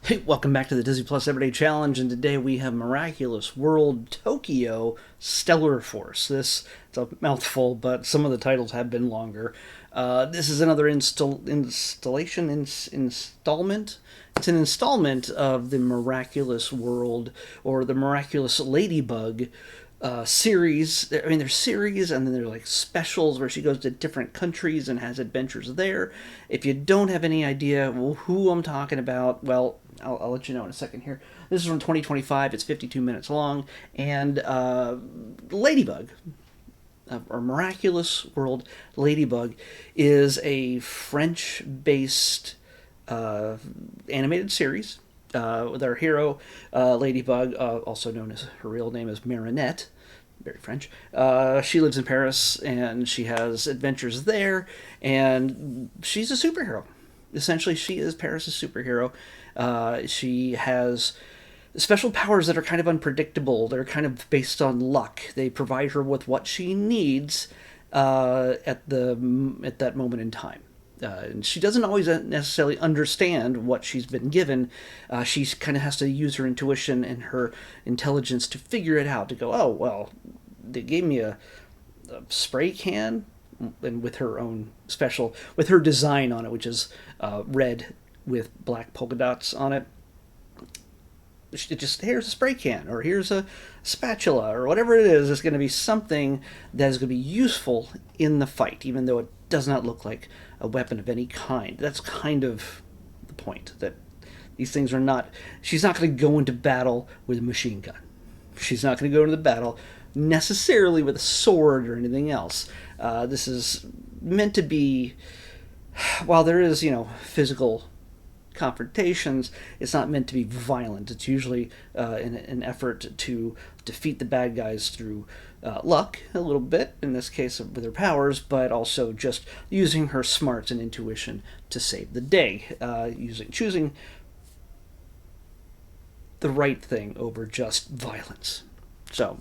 Hey, welcome back to the Disney Plus Everyday Challenge, and today we have Miraculous World Tokyo Stellar Force. It's a mouthful, but some of the titles have been longer. This is another installment. It's an installment of the Miraculous World, or the Miraculous Ladybug series. I mean, there's series, and then there's like specials where she goes to different countries and has adventures there. If you don't have any idea who I'm talking about, well, I'll let you know in a second here. This is from 2025. It's 52 minutes long, and Ladybug, or Miraculous World Ladybug, is a French-based animated series with our hero, Ladybug, also known as her real name is Marinette, very French. She lives in Paris and she has adventures there, and she's a superhero. Essentially, she is Paris' superhero. She has special powers that are kind of unpredictable. They're kind of based on luck. They provide her with what she needs at that moment in time. And she doesn't always necessarily understand what she's been given. She kind of has to use her intuition and her intelligence to figure it out. To go, oh well, they gave me a spray can, and with her own special, with her design on it, which is red with black polka dots on it. It just, here's a spray can, or here's a spatula, or whatever it is. It's going to be something that is going to be useful in the fight, even though it does not look like a weapon of any kind. That's kind of the point, that these things are not. She's not going to go into battle with a machine gun. She's not going to go into the battle necessarily with a sword or anything else. This is meant to be, while there is, physical confrontations, it's not meant to be violent. It's usually an effort to defeat the bad guys through luck, a little bit, in this case with her powers, but also just using her smarts and intuition to save the day, choosing the right thing over just violence. So,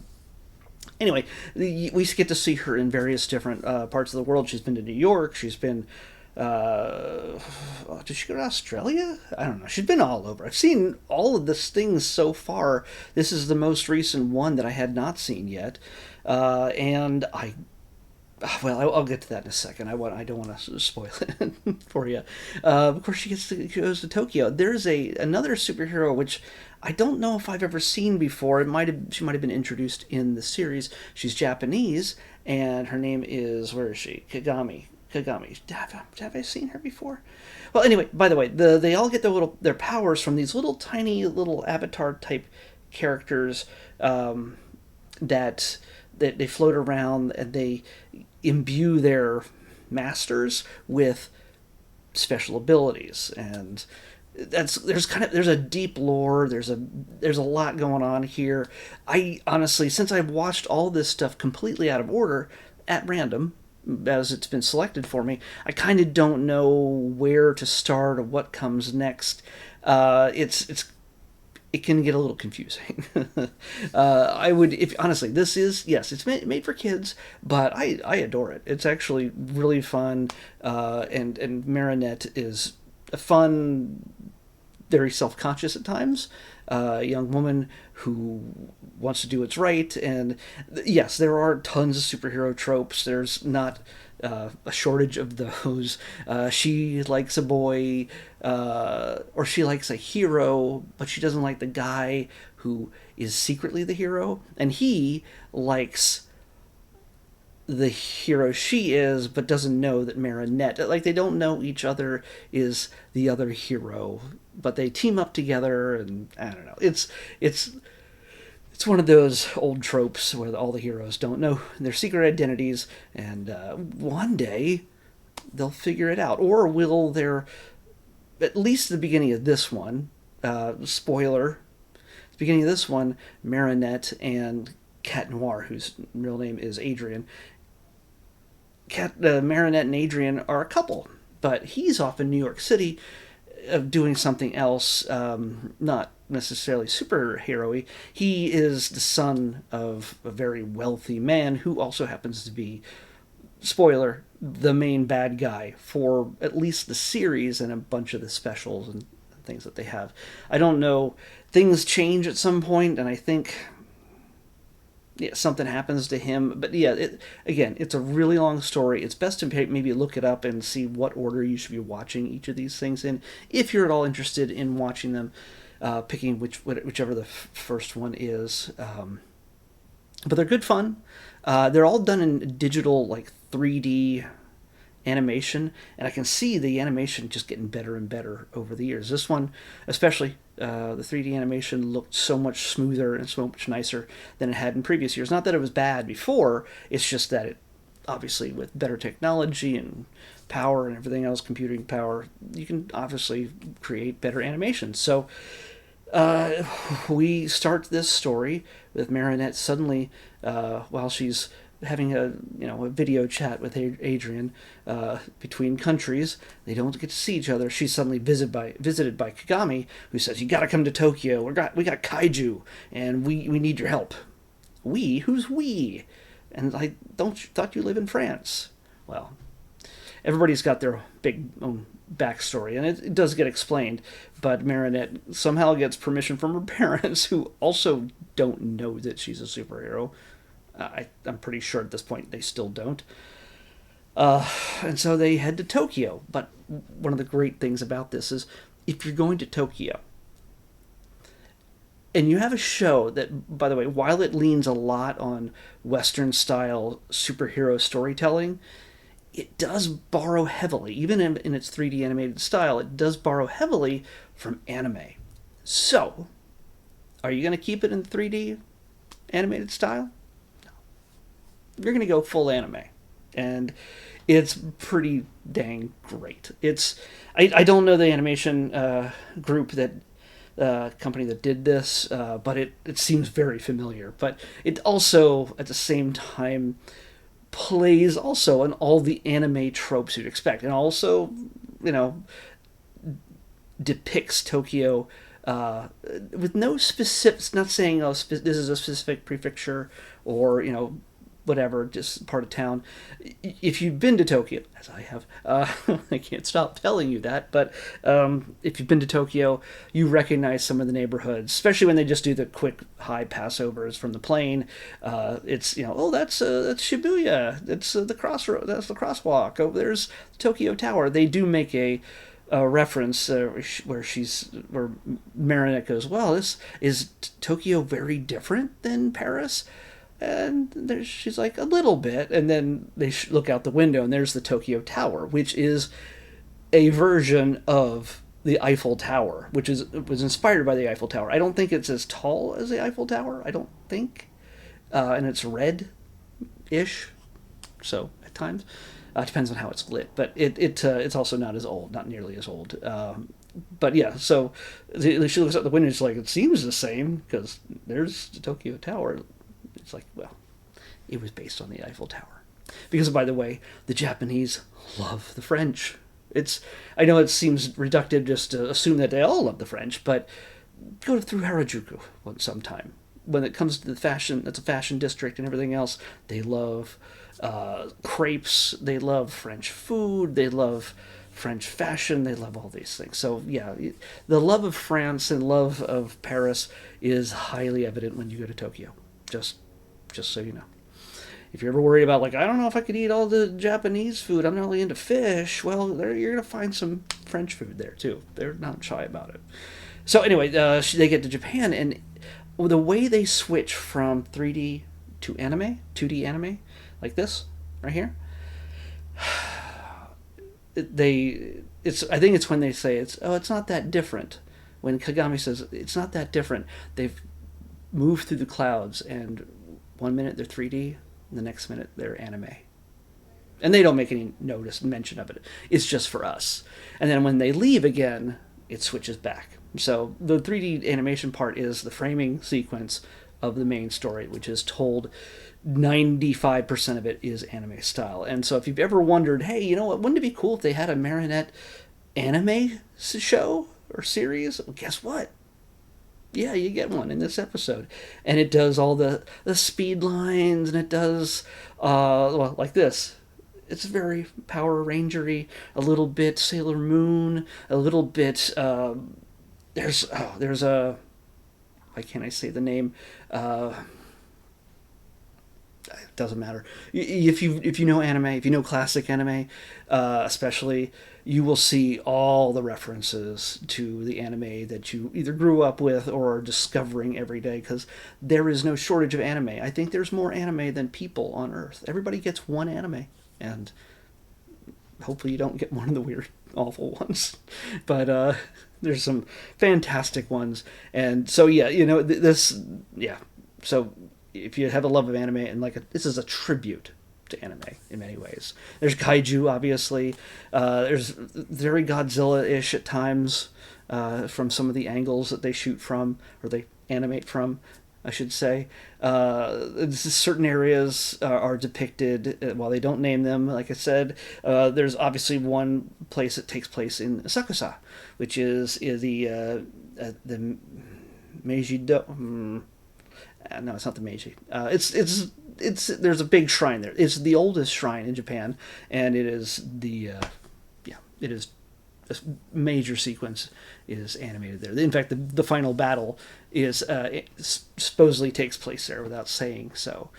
anyway, we get to see her in various different parts of the world. She's been to New York. She's been. Did she go to Australia? I don't know. She's been all over. I've seen all of the things so far. This is the most recent one that I had not seen yet, and well, I'll get to that in a second. I don't want to spoil it for you. Of course, she goes to Tokyo. There's another superhero which I don't know if I've ever seen before. She might have been introduced in the series. She's Japanese, and her name is, where is she? Kagami. Have I seen her before? Well, anyway, by the way, they all get their powers from these little tiny little avatar type characters that they float around, and they imbue their masters with special abilities. And there's a deep lore. There's a lot going on here. I honestly, since I've watched all this stuff completely out of order at random, as it's been selected for me, I kind of don't know where to start or what comes next. It can get a little confusing. I would, if honestly, this is, yes, it's made for kids, but I adore it. It's actually really fun, and Marinette is a fun, very self-conscious at times, young woman who wants to do what's right. And yes, there are tons of superhero tropes. There's not a shortage of those. She likes a boy, or she likes a hero, but she doesn't like the guy who is secretly the hero, and he likes the hero she is, but doesn't know that Marinette, like, they don't know each other is the other hero, but they team up together. And I don't know, it's one of those old tropes where all the heroes don't know their secret identities, and one day they'll figure it out. Or will there, at least at the beginning of this one, spoiler, at the beginning of this one, Marinette and Cat Noir, whose real name is Adrian, Marinette and Adrian are a couple, but he's off in New York City doing something else, not necessarily superhero-y. He is the son of a very wealthy man who also happens to be, spoiler, the main bad guy for at least the series and a bunch of the specials and things that they have. I don't know. Things change at some point, and I think yeah, something happens to him. But yeah, again, it's a really long story. It's best to maybe look it up and see what order you should be watching each of these things in, if you're at all interested in watching them, picking whichever the first one is. But they're good fun. They're all done in digital, like 3D animation, and I can see the animation just getting better and better over the years. This one, especially, the 3D animation looked so much smoother and so much nicer than it had in previous years. Not that it was bad before, it's just that it, obviously, with better technology and power and everything else, computing power, you can obviously create better animations. So we start this story with Marinette suddenly, while she's having a video chat with Adrian, between countries. They don't get to see each other. She's suddenly visited by Kagami, who says, "You got to come to Tokyo. We got kaiju, and we need your help." We? Who's we? And I thought you live in France. Well, everybody's got their big own backstory, and it does get explained. But Marinette somehow gets permission from her parents, who also don't know that she's a superhero. I'm pretty sure at this point they still don't. And so they head to Tokyo. But one of the great things about this is, if you're going to Tokyo, and you have a show that, by the way, while it leans a lot on Western style superhero storytelling, it does borrow heavily, even in its 3D animated style, it does borrow heavily from anime. So, are you going to keep it in 3D animated style? No. You're going to go full anime. And it's pretty dang great. I don't know the animation group that company that did this, but it seems very familiar. But it also, at the same time, plays also on all the anime tropes you'd expect, and also, depicts Tokyo with no specifics. Not saying, oh, this is a specific prefecture or whatever, just part of town. If you've been to Tokyo, as I have, I can't stop telling you that, but if you've been to Tokyo, you recognize some of the neighborhoods, especially when they just do the quick high passovers from the plane. It's, oh, that's Shibuya, that's the crossroad, that's the crosswalk, oh, there's Tokyo Tower. They do make a reference where Marinette goes, well, is Tokyo very different than Paris? And she's like, a little bit. And then they look out the window, and there's the Tokyo Tower, which is a version of the Eiffel Tower, which was inspired by the Eiffel Tower. I don't think it's as tall as the Eiffel Tower. I don't think. And it's red-ish, so at times. Depends on how it's lit. But it's also not as old, not nearly as old. But yeah, so she looks out the window, and she's like, it seems the same, because there's the Tokyo Tower. It's like, well, it was based on the Eiffel Tower. Because, by the way, the Japanese love the French. I know it seems reductive just to assume that they all love the French, but go through Harajuku sometime. When it comes to the fashion, that's a fashion district and everything else, they love crepes, they love French food, they love French fashion, they love all these things. So, yeah, the love of France and love of Paris is highly evident when you go to Tokyo. Just so you know. If you're ever worried about, like, I don't know if I could eat all the Japanese food, I'm not really into fish, well, you're going to find some French food there, too. They're not shy about it. So, anyway, they get to Japan, and the way they switch from 3D to anime, 2D anime, like this, right here, I think it's when they say, it's not that different. When Kagami says, it's not that different, they've move through the clouds, and 1 minute they're 3D, and the next minute they're anime. And they don't make any mention of it. It's just for us. And then when they leave again, it switches back. So the 3D animation part is the framing sequence of the main story, which is told 95% of it is anime style. And so if you've ever wondered, hey, you know what, wouldn't it be cool if they had a Marinette anime show or series? Well, guess what? Yeah, you get one in this episode. And it does all the speed lines, and it does, like this. It's very Power Ranger-y, a little bit Sailor Moon, a little bit There's a, why can't I say the name? It doesn't matter. If you know anime, if you know classic anime, especially, you will see all the references to the anime that you either grew up with or are discovering every day. Because there is no shortage of anime. I think there's more anime than people on Earth. Everybody gets one anime, and hopefully you don't get one of the weird, awful ones. But there's some fantastic ones, and so yeah, this, yeah. So if you have a love of anime and this is a tribute to anime in many ways. There's kaiju, obviously. There's very Godzilla-ish at times from some of the angles that they shoot from or they animate from, I should say. Certain areas are depicted while they don't name them. Like I said, there's obviously one place that takes place in Sakusa, which is the Meiji Do. No, it's not the Meiji. It's there's a big shrine there. It's the oldest shrine in Japan, and it is it is a major sequence is animated there. In fact, the final battle is supposedly takes place there without saying so.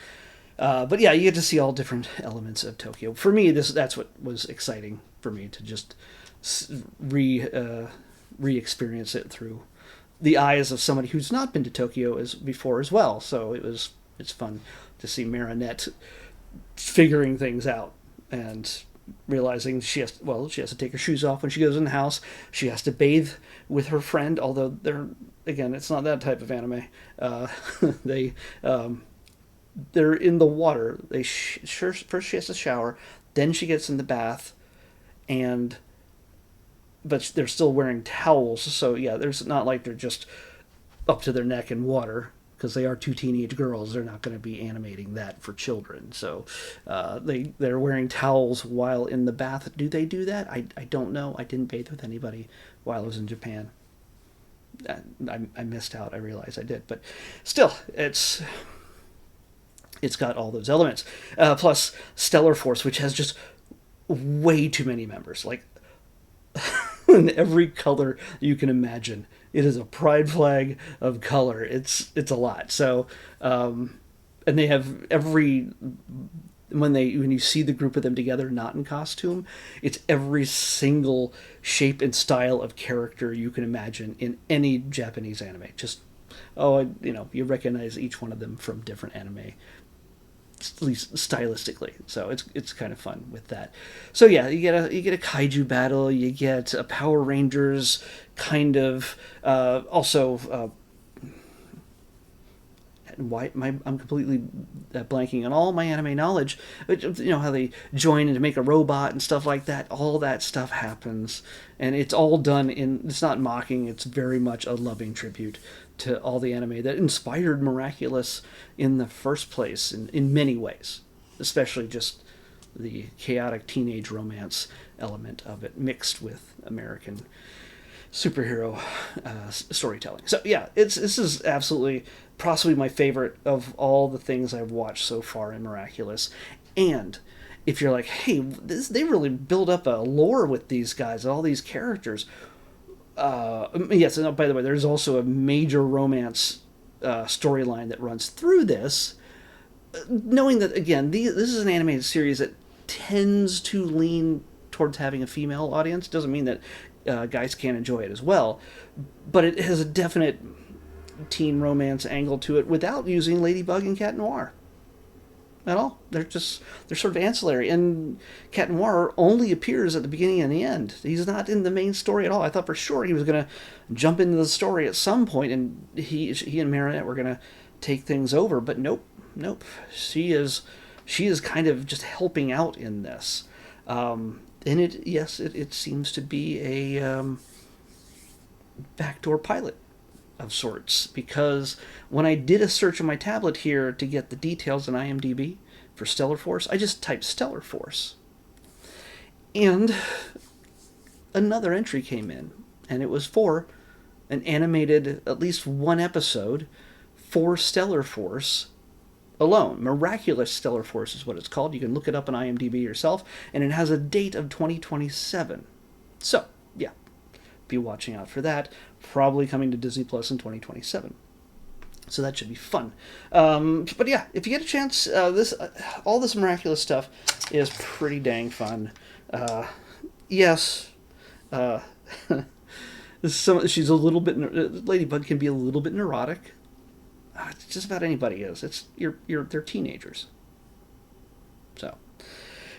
But yeah, you get to see all different elements of Tokyo. For me, that's what was exciting for me to just re-experience it through the eyes of somebody who's not been to Tokyo as before as well. So it's fun to see Marinette figuring things out and realizing she has to take her shoes off when she goes in the house. She has to bathe with her friend, although it's not that type of anime. They're in the water. First she has to shower, then she gets in the bath, but they're still wearing towels. So yeah, there's not like they're just up to their neck in water, because they are two teenage girls. They're not going to be animating that for children. So they're wearing towels while in the bath. Do they do that? I don't know. I didn't bathe with anybody while I was in Japan. I missed out. I realized I did, but still, it's got all those elements. Plus Stellar Force, which has just way too many members. Like in every color you can imagine. It is a pride flag of color. It's a lot. So, and they have when you see the group of them together, not in costume, it's every single shape and style of character you can imagine in any Japanese anime. Just you recognize each one of them from different anime, at least stylistically. So it's kind of fun with that. So yeah, you get a kaiju battle, you get a Power Rangers kind of also. I'm completely blanking on all my anime knowledge. But how they join and to make a robot and stuff like that. All that stuff happens, and it's all done it's not mocking. It's very much a loving tribute to all the anime that inspired Miraculous in the first place in many ways, especially just the chaotic teenage romance element of it mixed with American superhero storytelling. So yeah, this is absolutely possibly my favorite of all the things I've watched so far in Miraculous. And if you're like, hey, they really build up a lore with these guys, all these characters. Yes, and by the way, there's also a major romance storyline that runs through this. Knowing that, again, this is an animated series that tends to lean towards having a female audience. Doesn't mean that guys can't enjoy it as well, but it has a definite teen romance angle to it without using Ladybug and Cat Noir at all. They're sort of ancillary, and Cat Noir only appears at the beginning and the end. He's not in the main story at all. I thought for sure he was going to jump into the story at some point, and he and Marinette were going to take things over, but nope. She is kind of just helping out in this. And it seems to be a backdoor pilot of sorts, because when I did a search on my tablet here to get the details on IMDb for Stellar Force, I just typed Stellar Force. And another entry came in, and it was for an animated, at least one episode for Stellar Force alone. Miraculous Stellar Force is what it's called. You can look it up on IMDb yourself, and it has a date of 2027. So, yeah, be watching out for that. probably coming to Disney Plus in 2027. So that should be fun. But yeah, if you get a chance, all this Miraculous stuff is pretty dang fun. Yes, uh, she's a little bit. Ladybug can be a little bit neurotic. Just about anybody is. They're teenagers. So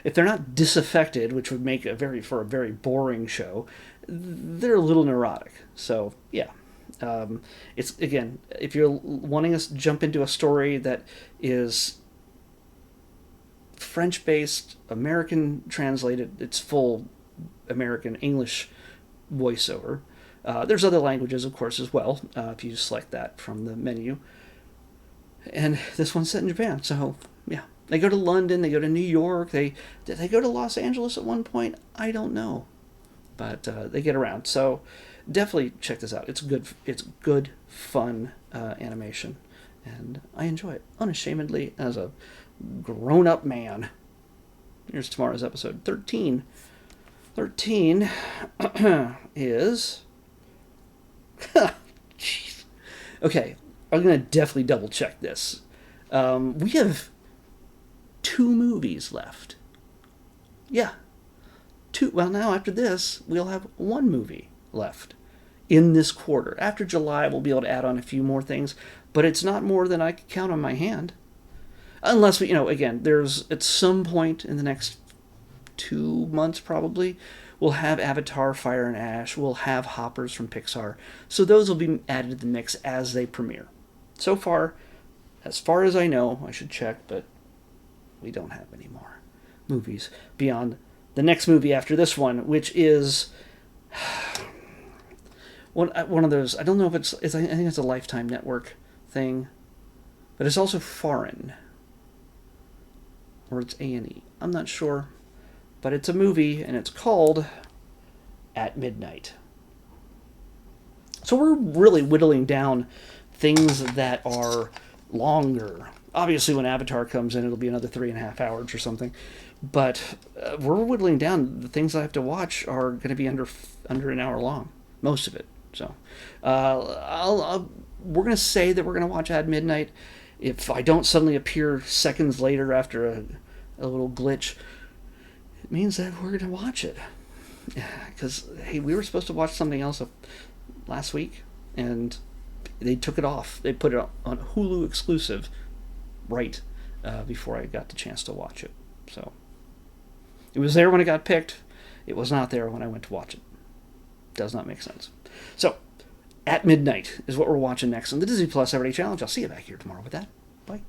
if they're not disaffected, which would make for a very boring show, they're a little neurotic. So yeah. It's again, if you're wanting us to jump into a story that is French based, American translated, it's full American English voiceover. There's other languages, of course, as well, if you select that from the menu. And this one's set in Japan, so yeah. They go to London, they go to New York, did they go to Los Angeles at one point? I don't know. But they get around. So definitely check this out. It's good, fun animation. And I enjoy it unashamedly as a grown-up man. Here's tomorrow's episode 13. 13 is... Jeez. Okay, I'm going to definitely double-check this. We have 2 movies left. Yeah. 2. Well, now after this, we'll have 1 movie left in this quarter. After July, we'll be able to add on a few more things, but it's not more than I can count on my hand. Unless we, again, there's at some point in the next 2 months probably, we'll have Avatar, Fire and Ash, we'll have Hoppers from Pixar, so those will be added to the mix as they premiere. So far, as far as I know, I should check, but we don't have any more movies beyond the next movie after this one, which is one of those. I don't know if it's. I think it's a Lifetime Network thing, but it's also foreign, or it's A&E. I'm not sure, but it's a movie and it's called At Midnight. So we're really whittling down things that are longer. Obviously, when Avatar comes in, it'll be another 3.5 hours or something. But we're whittling down. The things I have to watch are going to be under an hour long, most of it. So we're going to say that we're going to watch At Midnight. If I don't suddenly appear seconds later after a little glitch, it means that we're going to watch it. Because, hey, we were supposed to watch something else last week, and they took it off. They put it on Hulu exclusive right before I got the chance to watch it. So it was there when it got picked. It was not there when I went to watch it. Does not make sense. So, At Midnight is what we're watching next on the Disney Plus Everyday Challenge. I'll see you back here tomorrow with that. Bye.